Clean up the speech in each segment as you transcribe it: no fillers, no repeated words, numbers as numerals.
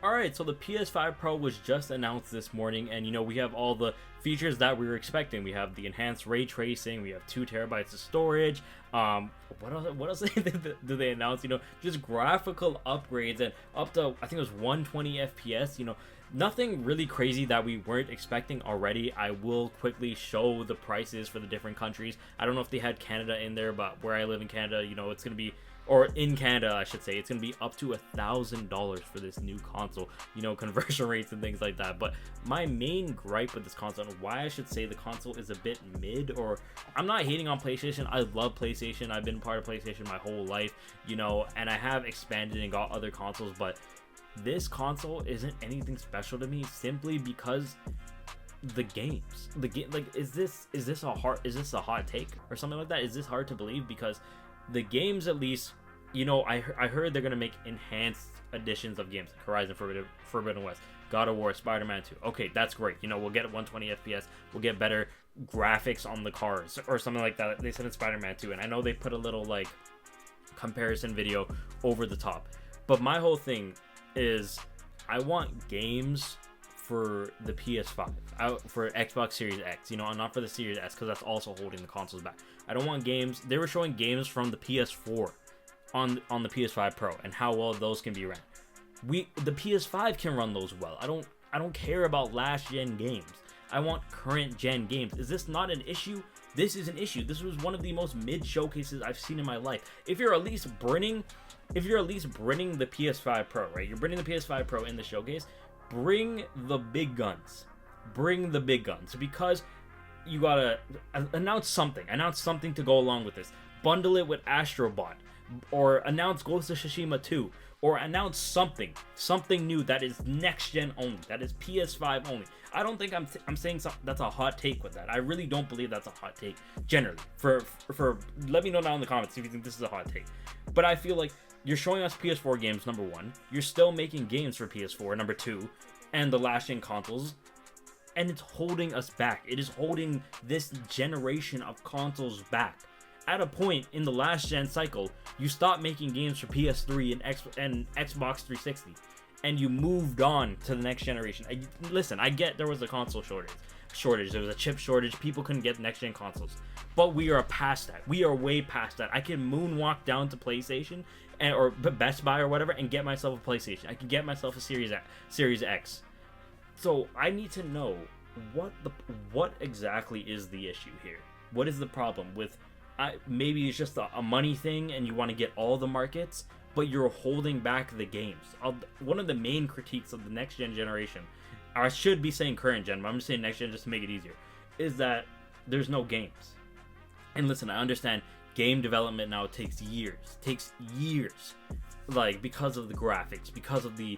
Alright, so the PS5 Pro was just announced this morning, and we have all the features that we were expecting. We have the enhanced ray tracing, we have 2 terabytes of storage. What else do they announce? Just graphical upgrades and up to, I think it was 120 FPS. Nothing really crazy that we weren't expecting already. I will quickly show the prices for the different countries. I don't know if they had Canada in there, but where I live in Canada, it's gonna be, or in Canada, I should say, it's going to be up to $1,000 for this new console, conversion rates and things like that. But my main gripe with this console, and why I should say the console is a bit mid, or I'm not hating on PlayStation. I love PlayStation. I've been part of PlayStation my whole life, and I have expanded and got other consoles, but this console isn't anything special to me simply because the games, is this a hot take or something like that? Is this hard to believe? Because the games, at least, I heard they're gonna make enhanced editions of games like Horizon Forbidden West, God of War, Spider-Man 2. Okay, that's great. We'll get 120 FPS. We'll get better graphics on the cars or something like that. They said in Spider-Man 2, and I know they put a little comparison video over the top. But my whole thing is, I want games for the PS5, for Xbox Series X, not for the Series S, because that's also holding the consoles back. I don't want games. They were showing games from the PS4 on the PS5 Pro and how well those can be ran. The PS5 can run those well. I don't care about last gen games. I want current gen games. Is this not an issue? This is an issue. This was one of the most mid showcases I've seen in my life. If you're at least bringing the PS5 Pro, right? You're bringing the PS5 Pro in the showcase. Bring the big guns. Because you gotta announce something to go along with this. Bundle it with Astro Bot, or announce Ghost of Tsushima 2, or announce something new that is next gen only, that is PS5 only. I don't think I'm saying that's a hot take with that. I really don't believe that's a hot take generally. For let me know down in the comments if you think this is a hot take. But I feel like you're showing us PS4 games, number 1. You're still making games for PS4, number 2, and the last gen consoles, and it's holding us back. It is holding this generation of consoles back. At a point in the last gen cycle, you stopped making games for PS3 and Xbox 360, and you moved on to the next generation. Listen, I get there was a console shortage. There was a chip shortage. People couldn't get next gen consoles, but we are past that. We are way past that. I can moonwalk down to PlayStation or Best Buy or whatever and get myself a PlayStation. I can get myself a Series X. So I need to know what exactly is the issue here. What is the problem with? Maybe it's just a money thing, and you want to get all the markets, but you're holding back the games. One of the main critiques of the next gen generation, or I should be saying current gen, but I'm just saying next gen just to make it easier, is that there's no games. And listen, I understand game development now takes years, because of the graphics, because of the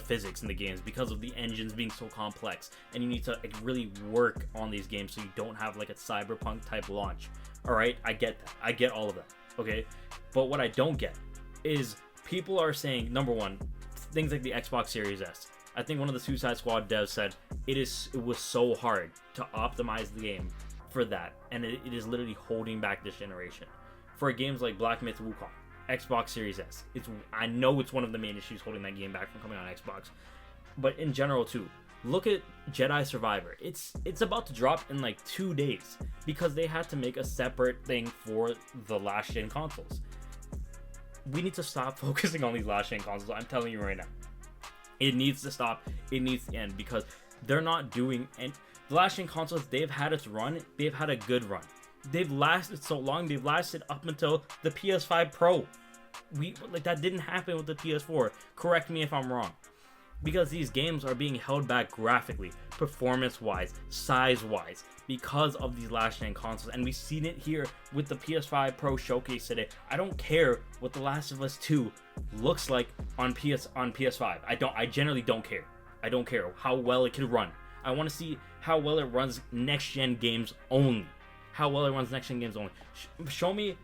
physics in the games, because of the engines being so complex, and you need to really work on these games so you don't have a cyberpunk type launch. All right, I get that. I get all of that. Okay, but what I don't get is people are saying, number 1, things like the Xbox Series S. I think one of the Suicide Squad devs said it was so hard to optimize the game for that, and it is literally holding back this generation. For games like Black Myth Wukong, Xbox Series S, I know it's one of the main issues holding that game back from coming on Xbox, but in general too. Look at Jedi Survivor. It's about to drop in 2 days because they had to make a separate thing for the last gen consoles. We need to stop focusing on these last gen consoles. I'm telling you right now. It needs to stop. It needs to end because they're not doing. And the last gen consoles, they've had its run. They've had a good run. They've lasted so long. They've lasted up until the PS5 Pro. That didn't happen with the PS4. Correct me if I'm wrong. Because these games are being held back graphically, performance-wise, size-wise, because of these last-gen consoles. And we've seen it here with the PS5 Pro showcase today. I don't care what The Last of Us 2 looks like on PS5. I generally don't care. I don't care how well it can run. I want to see how well it runs next-gen games only. Show me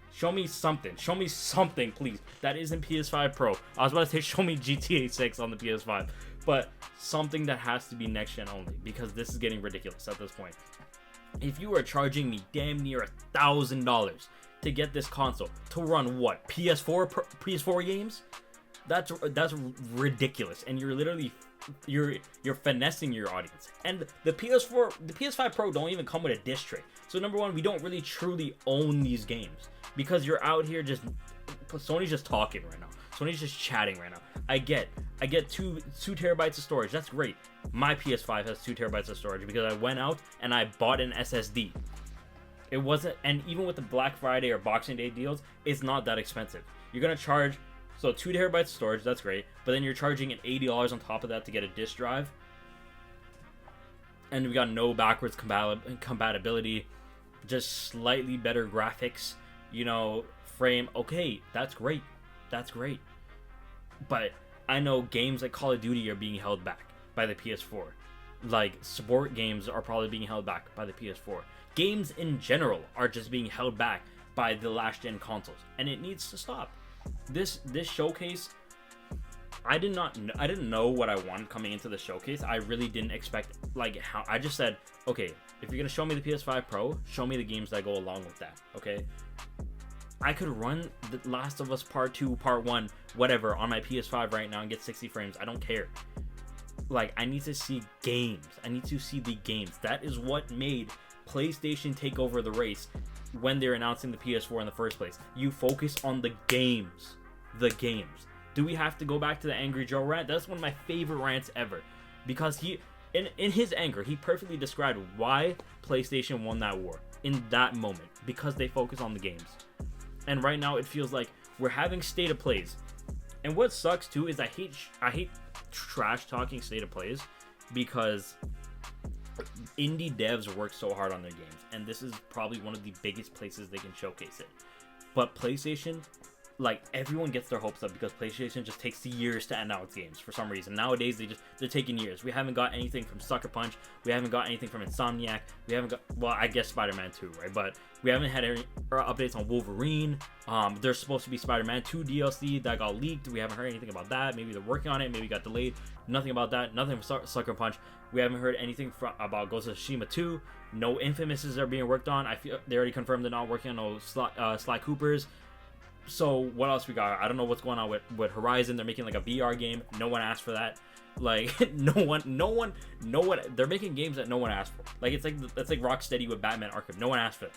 something. Show me something, please. That isn't PS5 Pro. I was about to say show me GTA 6 on the PS5. But something that has to be next gen only, because this is getting ridiculous at this point. If you are charging me damn near $1,000 to get this console to run what? PS4 games? That's ridiculous, and you're literally you're finessing your audience. And the PS5 Pro don't even come with a disc tray. So number one, we don't really truly own these games because you're out here just Sony's just talking right now. Sony's just chatting right now. I get 2 terabytes of storage. That's great. My PS5 has 2 terabytes of storage because I went out and I bought an SSD. It wasn't, and even with the Black Friday or Boxing Day deals, it's not that expensive. You're gonna charge 2 terabytes of storage. That's great, but then you're charging an $80 on top of that to get a disk drive, and we got no backwards compatibility, just slightly better graphics. Frame. Okay, that's great. That's great. But I know games like Call of Duty are being held back by the PS4. Like sport games are probably being held back by the PS4. Games in general are just being held back by the last gen consoles, and it needs to stop. This showcase, I didn't know what I wanted coming into the showcase. I really didn't expect how I just said, okay, if you're gonna show me the PS5 Pro, show me the games that go along with that. Okay. I could run The Last of Us Part 2, Part 1, whatever, on my PS5 right now and get 60 frames. I don't care. I need to see games. I need to see the games. That is what made PlayStation take over the race when they're announcing the PS4 in the first place. You focus on the games. The games. Do we have to go back to the Angry Joe rant? That's one of my favorite rants ever. Because in his anger, he perfectly described why PlayStation won that war in that moment. Because they focus on the games. And right now it feels like we're having state of plays. And what sucks too is I hate trash talking state of plays because indie devs work so hard on their games, and this is probably one of the biggest places they can showcase it. But PlayStation, everyone gets their hopes up because PlayStation just takes years to announce games for some reason. Nowadays they're taking years. We haven't got anything from Sucker Punch. We haven't got anything from Insomniac. We haven't got, well, I guess Spider-Man 2, right? But we haven't had any updates on Wolverine. There's supposed to be Spider-Man 2 DLC that got leaked. We haven't heard anything about that. Maybe they're working on it. Maybe it got delayed. Nothing about that. Nothing from Sucker Punch. We haven't heard anything about Ghost of Tsushima 2. No Infamouses are being worked on. I feel they already confirmed they're not working on no Sly Coopers. So what else we got? I don't know what's going on with Horizon. They're making a VR game. No one asked for that. No one. They're making games that no one asked for. It's like Rocksteady with Batman Arkham. No one asked for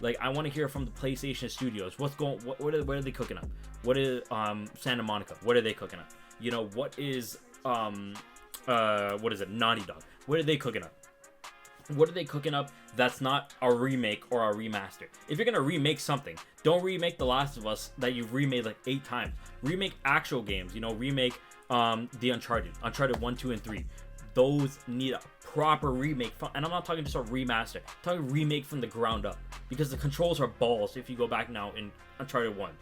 it. I want to hear from the PlayStation Studios. What are they cooking up? What is Santa Monica? What are they cooking up? What is what is it? Naughty Dog. What are they cooking up? What are they cooking up that's not a remake or a remaster? If you're gonna remake something, don't remake The Last of Us that you've remade 8 times. Remake actual games. Remake the Uncharted 1, 2, and 3. Those need a proper remake, and I'm not talking just a remaster. I'm talking remake from the ground up, because the controls are balls. If you go back now in Uncharted 1,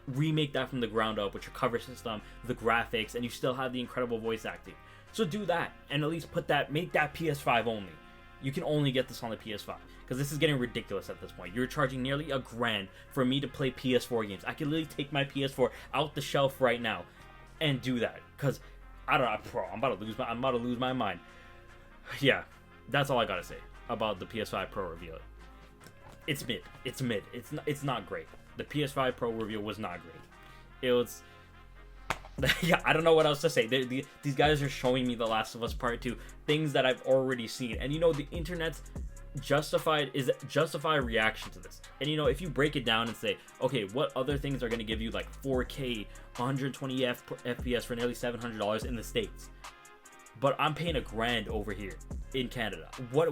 remake that from the ground up with your cover system, the graphics, and you still have the incredible voice acting. So do that, and at least make that PS5 only. You can only get this on the PS5, because this is getting ridiculous at this point. You're charging nearly $1,000 for me to play PS4 games. I can literally take my PS4 out the shelf right now and do that, because I don't know, bro. I'm about to lose my mind. Yeah, that's all I gotta say about the PS5 Pro reveal. It's mid. It's not great. The PS5 Pro reveal was not great. It was. Yeah, I don't know what else to say. These guys are showing me The Last of Us Part 2, things that I've already seen, and the internet's justify reaction to this. And if you break it down and say, okay, what other things are going to give you 4K 120 FPS for nearly $700 in the States, but I'm paying $1,000 over here in Canada? What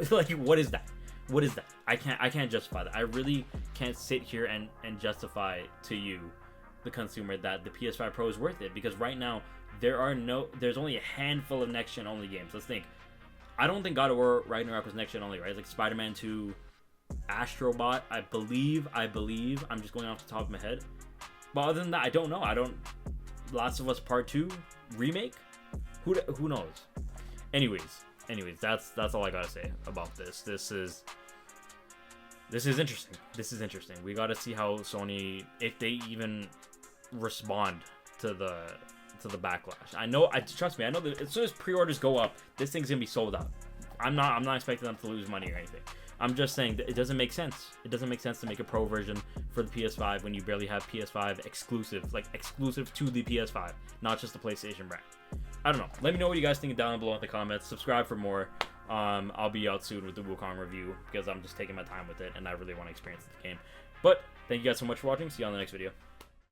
is that? What is that? I can't justify that. I really can't sit here and justify to you, the consumer, that the PS5 Pro is worth it, because right now there's only a handful of next gen only games. Let's think. I don't think God of War Ragnarok was next gen only, right? It's Spider-Man 2, Astrobot, I believe. I'm just going off the top of my head. But other than that, I don't know. Last of Us Part 2 remake? Who knows? Anyways, that's all I gotta say about this. This is interesting. We gotta see how Sony, if they even respond to the backlash. Trust me, I know that as soon as pre-orders go up, this thing's gonna be sold out. I'm not expecting them to lose money or anything. I'm just saying that it doesn't make sense. It doesn't make sense to make a Pro version for the PS5 when you barely have PS5 exclusive, like exclusive to the PS5, not just the PlayStation brand. I don't know. Let me know what you guys think down below in the comments. Subscribe for more. I'll be out soon with the Wukong review because I'm just taking my time with it and I really want to experience the game. But thank you guys so much for watching. See you on the next video.